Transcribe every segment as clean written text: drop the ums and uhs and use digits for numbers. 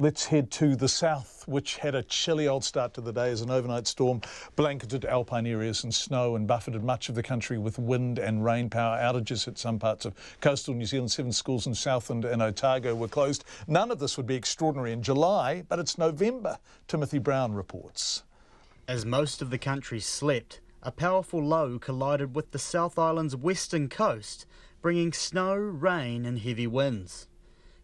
Let's head to the south, which had a chilly old start to the day as an overnight storm blanketed alpine areas in snow and buffeted much of the country with wind and rain. Power outages hit some parts of coastal New Zealand. 7 schools in Southland and Otago were closed. None of this would be extraordinary in July, but it's November, Timothy Brown reports. As most of the country slept, a powerful low collided with the South Island's western coast, bringing snow, rain and heavy winds.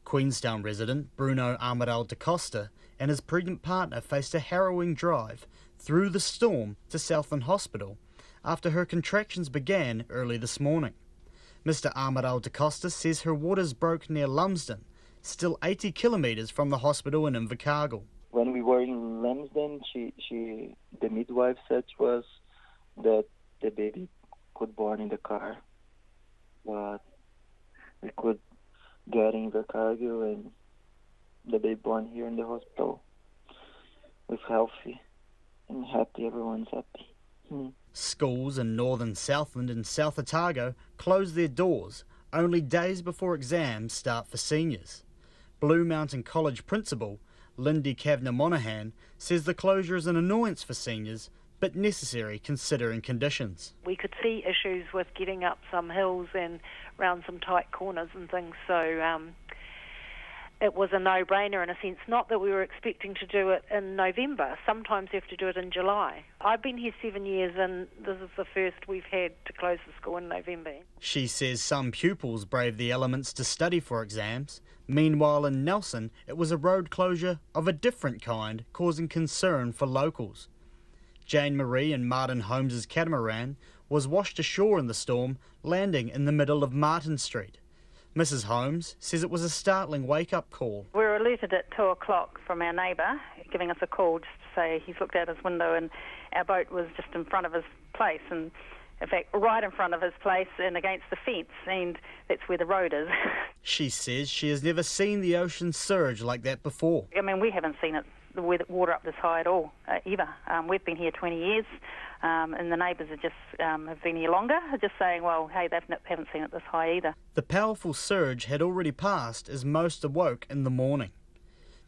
Queenstown resident Bruno Amaral da Costa and his pregnant partner faced a harrowing drive through the storm to Southland Hospital after her contractions began early this morning. Mr Amaral da Costa says her waters broke near Lumsden, still 80 kilometres from the hospital in Invercargill. When we were in Lumsden, the midwife said to us that the baby could born in the car, but we could get in Invercargill and the baby born here in the hospital was healthy and happy. Everyone's happy. Schools in northern Southland and South Otago closed their doors only days before exams start for seniors. Blue Mountain College principal Lindy Kavanagh-Monaghan says the closure is an annoyance for seniors but necessary considering conditions. We could see issues with getting up some hills and round some tight corners and things, so it was a no-brainer in a sense. Not that we were expecting to do it in November. Sometimes you have to do it in July. I've been here 7 years and this is the first we've had to close the school in November. She says some pupils brave the elements to study for exams. Meanwhile in Nelson, it was a road closure of a different kind, causing concern for locals. Jane Marie and Martin Holmes's catamaran was washed ashore in the storm, landing in the middle of Martin Street. Mrs Holmes says it was a startling wake-up call. We were alerted at 2 o'clock from our neighbour, giving us a call just to say he's looked out his window and our boat was just in front of his place, and in fact right in front of his place and against the fence, and that's where the road is. She says she has never seen the ocean surge like that before. I mean, we haven't seen it, the water up this high at all, ever. We've been here 20 years, and the neighbours are just have been here longer, just saying, well, hey, they haven't seen it this high either. The powerful surge had already passed as most awoke in the morning.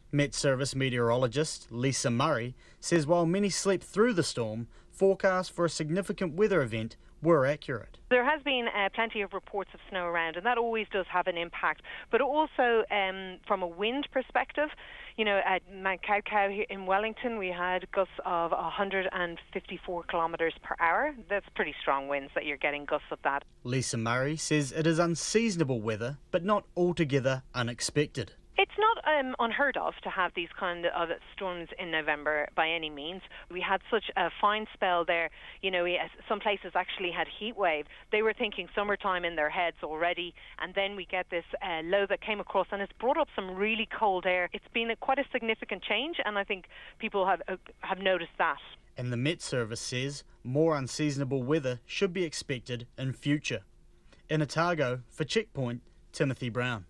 Met Service meteorologist Lisa Murray says while many slept through the storm, forecasts for a significant weather event were accurate. There has been plenty of reports of snow around, and that always does have an impact. But also from a wind perspective, you know, at Mount Cowcow here in Wellington, we had gusts of 154 kilometres per hour. That's pretty strong winds that you're getting gusts of that. Lisa Murray says it is unseasonable weather, but not altogether unexpected. It's not unheard of to have these kind of storms in November by any means. We had such a fine spell there. You know, some places actually had heat wave. They were thinking summertime in their heads already, and then we get this low that came across, and it's brought up some really cold air. It's been quite a significant change, and I think people have noticed that. And the Met Service says more unseasonable weather should be expected in future. In Otago, for Checkpoint, Timothy Brown.